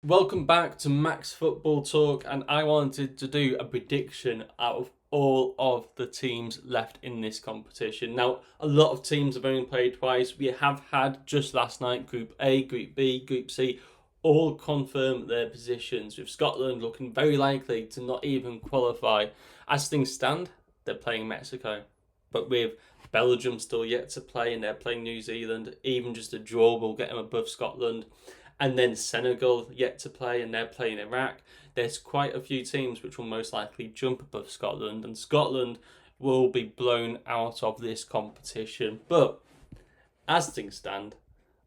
Welcome back to Max Football Talk, and I wanted to do a prediction out of all of the teams left in this competition. Now, a lot of teams have only played twice. We have had just last night Group A, Group B, Group C all confirm their positions, with Scotland looking very likely to not even qualify. As things stand, they're playing Mexico, but with Belgium still yet to play and they're playing New Zealand, even just a draw will get them above Scotland. And then Senegal yet to play, and they're playing Iraq. There's quite a few teams which will most likely jump above Scotland, and Scotland will be blown out of this competition. But as things stand,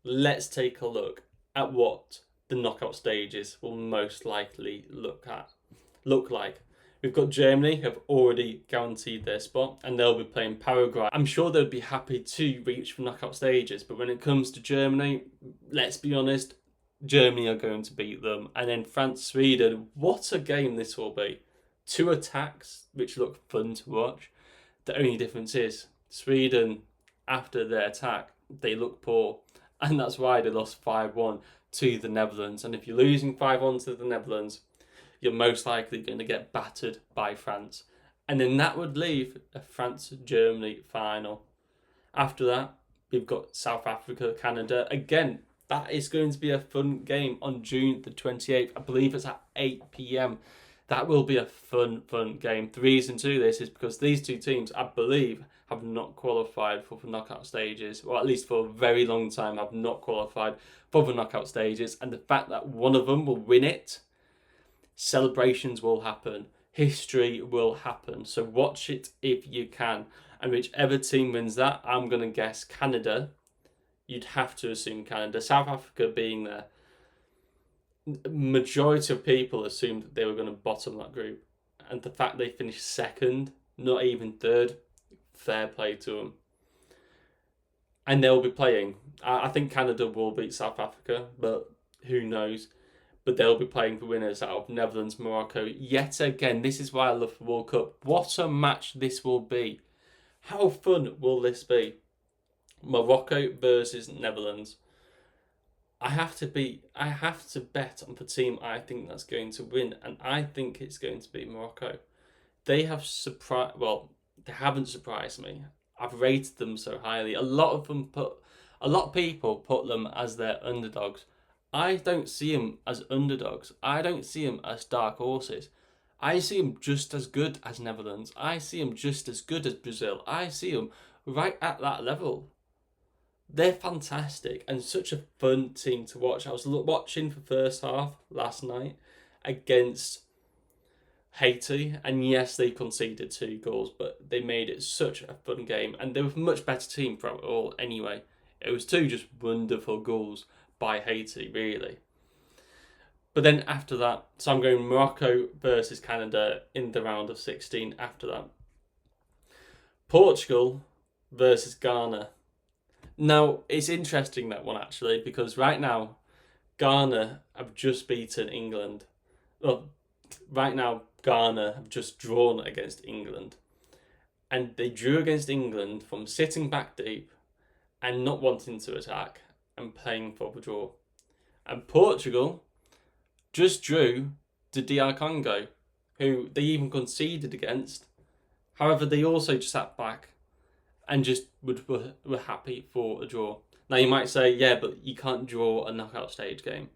let's take a look at what the knockout stages will most likely look like. We've got Germany, who have already guaranteed their spot, and they'll be playing Paraguay. I'm sure they'd be happy to reach the knockout stages, but when it comes to Germany, let's be honest, Germany are going to beat them. And then France, Sweden, what a game this will be. Two attacks which look fun to watch. The only difference is Sweden, after their attack, they look poor. And that's why they lost 5-1 to the Netherlands. And if you're losing 5-1 to the Netherlands, you're most likely going to get battered by France. And then that would leave a France-Germany final. After that, we've got South Africa, Canada. Again, that is going to be a fun game on June the 28th. I believe it's at 8 p.m. That will be a fun game. The reason to this is because these two teams, I believe, have not qualified for the knockout stages, or at least for a very long time have not qualified for the knockout stages. And the fact that one of them will win it, celebrations will happen. History will happen. So watch it if you can. And whichever team wins that, I'm going to guess Canada. You'd have to assume Canada. South Africa being there, majority of people assumed that they were going to bottom that group. And the fact they finished second, not even third, fair play to them. And they'll be playing. I think Canada will beat South Africa, but who knows? But they'll be playing for winners out of Netherlands, Morocco. Yet again, this is why I love the World Cup. What a match this will be. How fun will this be? Morocco versus Netherlands. I have to bet on the team I think that's going to win, and I think it's going to be Morocco. They have they haven't surprised me. I've rated them so highly. A lot of people put them as their underdogs. I don't see them as underdogs. I don't see them as dark horses. I see them just as good as Netherlands. I see them just as good as Brazil. I see them right at that level. They're fantastic and such a fun team to watch. I was watching the first half last night against Haiti, and yes, they conceded 2 goals, but they made it such a fun game, and they were a much better team throughout it all anyway. It was 2 just wonderful goals by Haiti, really. But then after that, so I'm going Morocco versus Canada in the round of 16 after that. Portugal versus Ghana. Now, it's interesting, that one, actually, because right now, Ghana have just beaten England. Well, right now, Ghana have just drawn against England. And they drew against England from sitting back deep and not wanting to attack and playing for the draw. And Portugal just drew to DR Congo, who they even conceded against. However, they also just sat back and just were happy for a draw. Now you might say, yeah, but you can't draw a knockout stage game.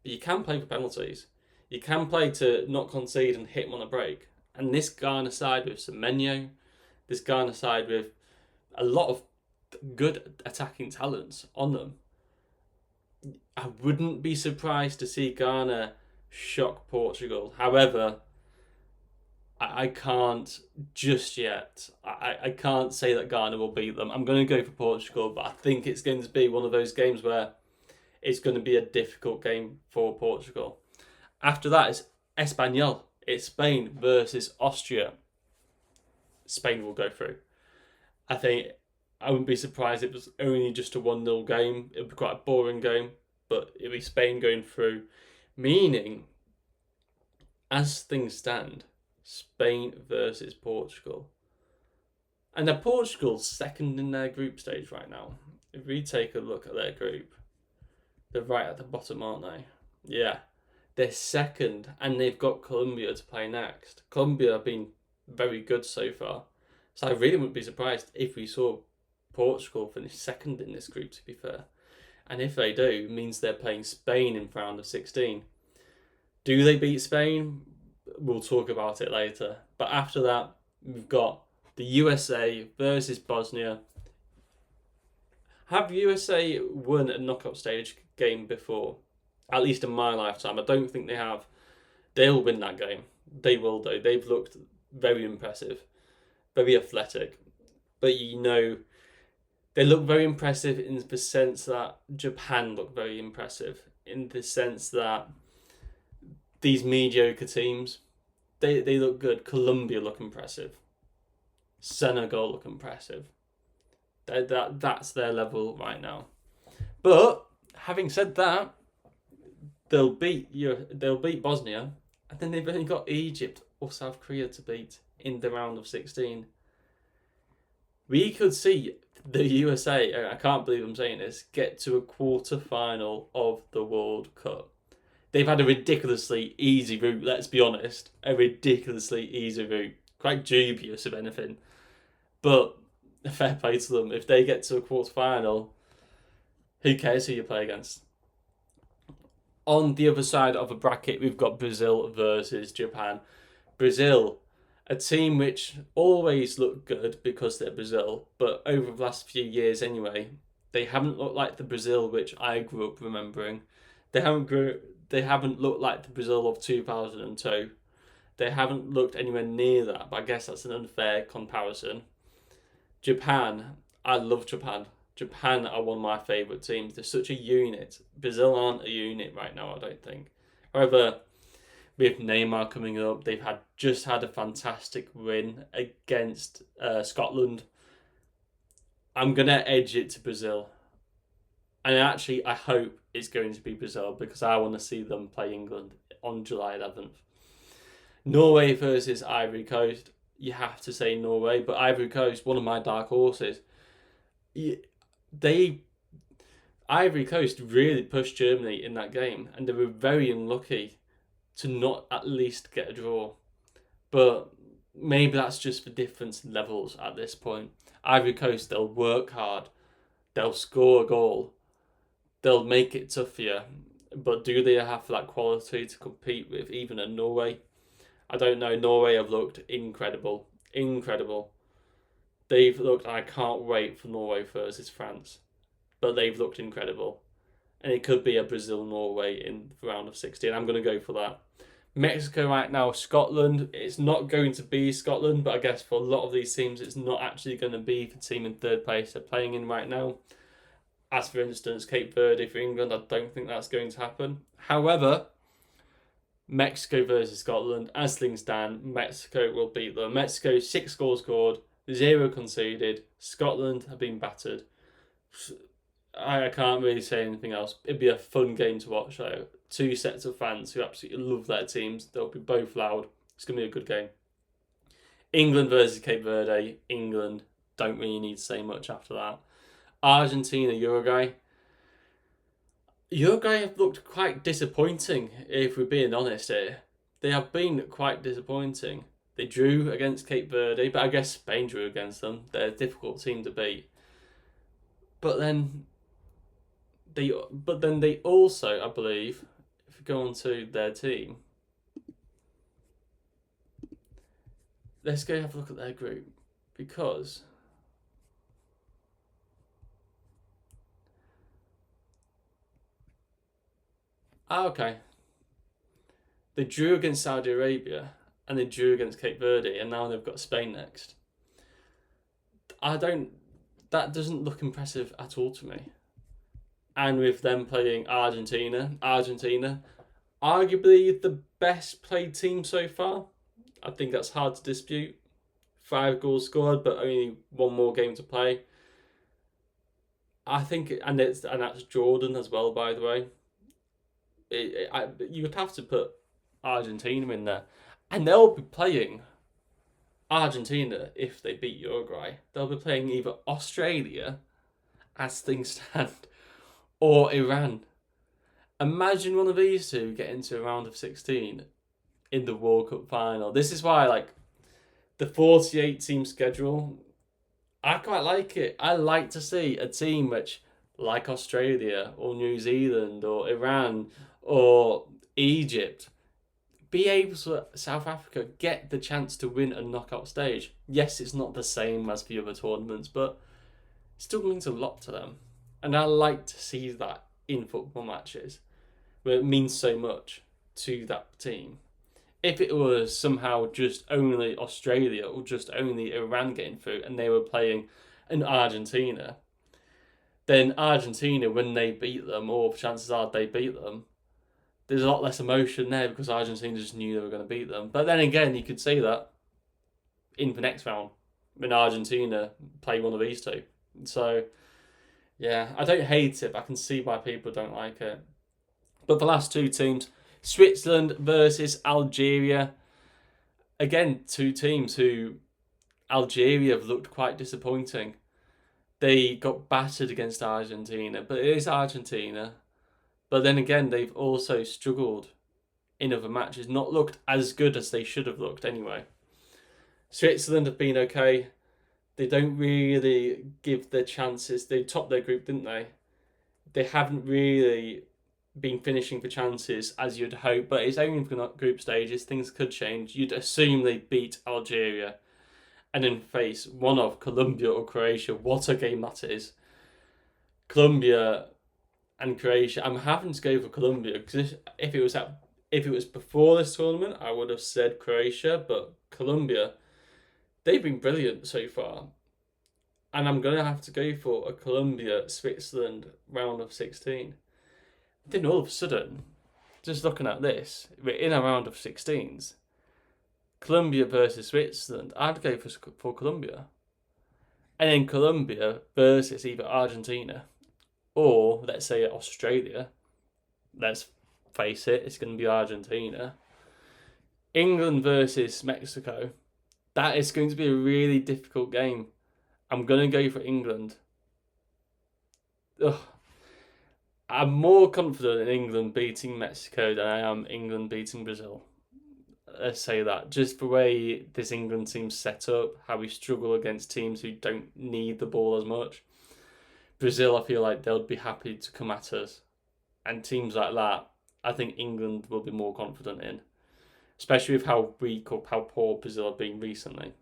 But you can play for penalties. You can play to not concede and hit them on a break. And this Ghana side with Semenyo, this Ghana side with a lot of good attacking talents on them, I wouldn't be surprised to see Ghana shock Portugal. However, I can't just yet. I can't say that Ghana will beat them. I'm going to go for Portugal, but I think it's going to be one of those games where it's going to be a difficult game for Portugal. After that is Espanyol. It's Spain versus Austria. Spain will go through. I think I wouldn't be surprised if it was only just a 1-0 game. It would be quite a boring game, but it'll be Spain going through. Meaning, as things stand, Spain versus Portugal. And now Portugal's second in their group stage right now. If we take a look at their group, they're right at the bottom, aren't they? Yeah. They're second, and they've got Colombia to play next. Colombia have been very good so far. So I really wouldn't be surprised if we saw Portugal finish second in this group, to be fair. And if they do, it means they're playing Spain in round of 16. Do they beat Spain? We'll talk about it later. But after that, we've got the USA versus Bosnia. Have USA won a knockout stage game before? At least in my lifetime. I don't think they have. They'll win that game. They will, though. They've looked very impressive, very athletic. But they look very impressive in the sense that Japan look very impressive. In the sense that these mediocre teams, they look good. Colombia look impressive. Senegal look impressive. That's their level right now. But having said that, they'll beat Bosnia, and then they've only got Egypt or South Korea to beat in the round of 16. We could see the USA, I can't believe I'm saying this, get to a quarter-final of the World Cup. They've had a ridiculously easy route, let's be honest. A ridiculously easy route. Quite dubious, if anything. But fair play to them. If they get to a quarter-final, who cares who you play against? On the other side of a bracket, we've got Brazil versus Japan. Brazil, a team which always look good because they're Brazil, but over the last few years anyway, they haven't looked like the Brazil which I grew up remembering. They haven't looked like the Brazil of 2002. They haven't looked anywhere near that, but I guess that's an unfair comparison. Japan, I love Japan. Japan are one of my favourite teams. They're such a unit. Brazil aren't a unit right now, I don't think. However, with Neymar coming up, they've just had a fantastic win against Scotland. I'm going to edge it to Brazil. And actually, I hope it's going to be Brazil because I want to see them play England on July 11th. Norway versus Ivory Coast. You have to say Norway, but Ivory Coast, one of my dark horses. Ivory Coast really pushed Germany in that game, and they were very unlucky to not at least get a draw. But maybe that's just for different levels at this point. Ivory Coast, they'll work hard, they'll score a goal, they'll make it tough for you. But do they have that quality to compete with even a Norway? I don't know. Norway have looked incredible. Incredible. They've looked, I can't wait for Norway versus France. But they've looked incredible. And it could be a Brazil-Norway in the round of 16. I'm going to go for that. Mexico right now, Scotland. It's not going to be Scotland, but I guess for a lot of these teams, it's not actually going to be the team in third place they're playing in right now. As for instance, Cape Verde for England, I don't think that's going to happen. However, Mexico versus Scotland, as things stand, Mexico will beat them. Mexico, 6 goals scored, 0 conceded. Scotland have been battered. I can't really say anything else. It'd be a fun game to watch though. 2 sets of fans who absolutely love their teams. They'll be both loud. It's going to be a good game. England versus Cape Verde. England, don't really need to say much after that. Argentina, Uruguay. Uruguay have looked quite disappointing, if we're being honest here. They have been quite disappointing. They drew against Cape Verde, but I guess Spain drew against them. They're a difficult team to beat. But then they also, I believe, if we go on to their team, let's go have a look at their group, because okay, they drew against Saudi Arabia and they drew against Cape Verde, and now they've got Spain next. That doesn't look impressive at all to me. And with them playing Argentina, arguably the best played team so far. I think that's hard to dispute. 5 goals scored, but only 1 more game to play. I think, and that's Jordan as well, by the way. You would have to put Argentina in there, and they'll be playing Argentina if they beat Uruguay. They'll be playing either Australia, as things stand, or Iran. Imagine one of these two getting to a round of 16 in the World Cup final. This is why, like, the 48 team schedule, I quite like it. I like to see a team which, like Australia or New Zealand or Iran or Egypt, be able to, South Africa, get the chance to win a knockout stage. Yes, it's not the same as the other tournaments, but it still means a lot to them. And I like to see that in football matches, where it means so much to that team. If it was somehow just only Australia or just only Iran getting through and they were playing in Argentina, then Argentina, when they beat them, or chances are they beat them, there's a lot less emotion there because Argentina just knew they were going to beat them. But then again, you could say that in the next round when Argentina play one of these two. So, yeah, I don't hate it, but I can see why people don't like it. But the last two teams, Switzerland versus Algeria. Again, two teams who Algeria have looked quite disappointing. They got battered against Argentina, but it is Argentina. But then again, they've also struggled in other matches, not looked as good as they should have looked anyway. Switzerland have been okay. They don't really give their chances. They topped their group, didn't they? They haven't really been finishing for chances as you'd hope, but it's only for group stages. Things could change. You'd assume they beat Algeria and then face one of Colombia or Croatia. What a game that is. Colombia and Croatia. I'm having to go for Colombia because if it was before this tournament, I would have said Croatia, but Colombia, they've been brilliant so far. And I'm going to have to go for a Colombia-Switzerland round of 16. Then all of a sudden, just looking at this, we're in a round of 16s. Colombia versus Switzerland, I'd go for Colombia. And then Colombia versus either Argentina or, let's say, Australia. Let's face it, it's going to be Argentina. England versus Mexico. That is going to be a really difficult game. I'm going to go for England. Ugh. I'm more confident in England beating Mexico than I am England beating Brazil. Let's say that. Just the way this England team's set up, how we struggle against teams who don't need the ball as much. Brazil, I feel like they'll be happy to come at us. And teams like that, I think England will be more confident in. Especially with how weak or how poor Brazil have been recently.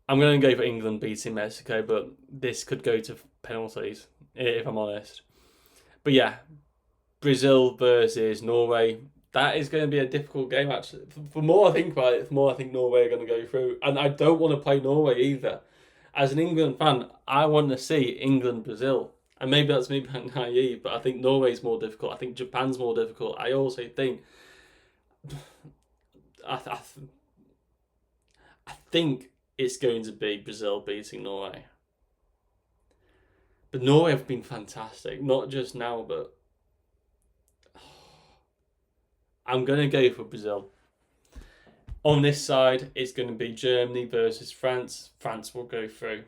I'm going to go for England beating Mexico, but this could go to penalties, if I'm honest. But yeah, Brazil versus Norway. That is going to be a difficult game, actually. The more I think about it, the more I think Norway are going to go through. And I don't want to play Norway either. As an England fan, I want to see England-Brazil. And maybe that's me being naive, but I think Norway's more difficult. I think Japan's more difficult. I also think... I think it's going to be Brazil beating Norway. But Norway have been fantastic. Not just now, but... I'm going to go for Brazil. On this side, it's going to be Germany versus France. France will go through.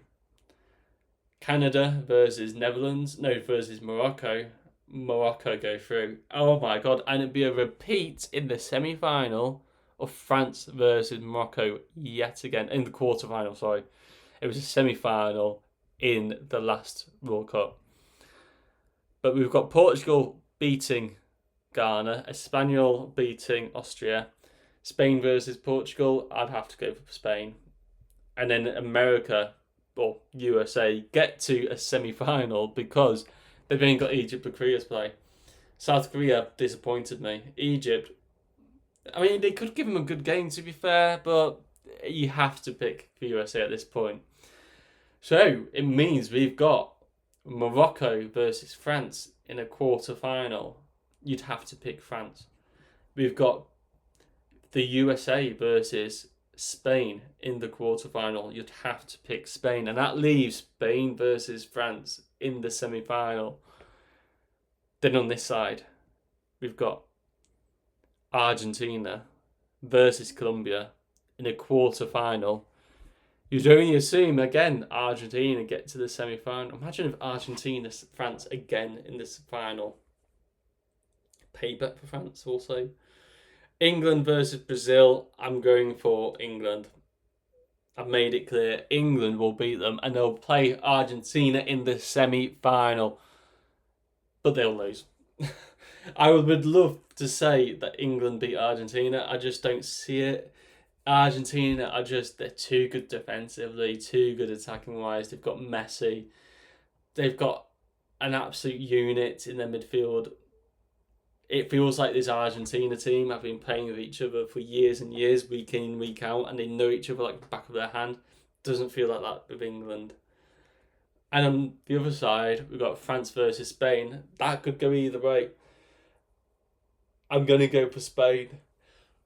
Canada versus Netherlands. No, versus Morocco. Morocco go through. Oh my god. And it'd be a repeat in the semi-final of France versus Morocco yet again. In the quarter-final, sorry. It was a semi-final in the last World Cup. But we've got Portugal beating Ghana, Espanyol beating Austria, Spain versus Portugal. I'd have to go for Spain. And then America, or USA, get to a semi-final because they've only got Egypt and Korea to play. South Korea disappointed me. Egypt, I mean, they could give them a good game to be fair, but you have to pick the USA at this point. So it means we've got Morocco versus France in a quarter-final. You'd have to pick France. We've got the USA versus Spain in the quarter-final. You'd have to pick Spain. And that leaves Spain versus France in the semi-final. Then on this side, we've got Argentina versus Colombia in a quarter-final. You'd only assume, again, Argentina get to the semi-final. Imagine if Argentina, France again in this final. payback for France also. England versus Brazil. I'm going for England. I've made it clear England will beat them and they'll play Argentina in the semi-final. But they'll lose. I would love to say that England beat Argentina. I just don't see it. Argentina are they're too good defensively, too good attacking wise. They've got Messi. They've got an absolute unit in their midfield. It feels like this Argentina team have been playing with each other for years and years, week in, week out, and they know each other like the back of their hand. Doesn't feel like that with England. And on the other side, we've got France versus Spain. That could go either way. I'm going to go for Spain.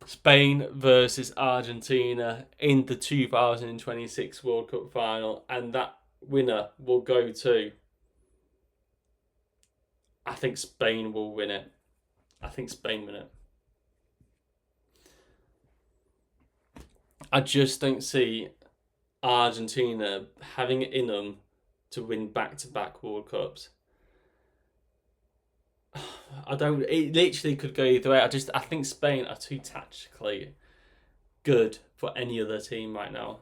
Spain versus Argentina in the 2026 World Cup final. And that winner will go to... I think Spain will win it. I think Spain win it. I just don't see Argentina having it in them to win back-to-back World Cups. It literally could go either way. I think Spain are too tactically good for any other team right now.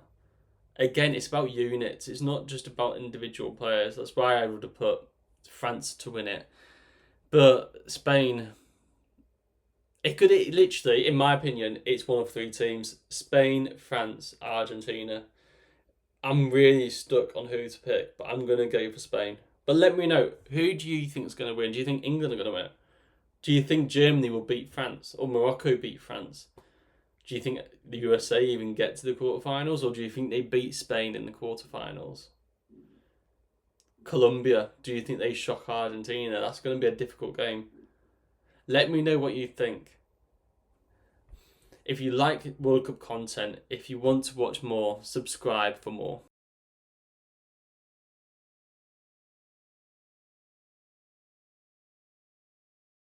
Again, it's about units. It's not just about individual players. That's why I would have put France to win it. But Spain, literally, in my opinion, it's one of three teams: Spain, France, Argentina. I'm really stuck on who to pick, but I'm going to go for Spain. But let me know, who do you think is going to win? Do you think England are going to win? Do you think Germany will beat France or Morocco beat France? Do you think the USA even get to the quarterfinals, or do you think they beat Spain in the quarterfinals? Colombia, do you think they shock Argentina? That's going to be a difficult game. Let me know what you think. If you like World Cup content, if you want to watch more, subscribe for more.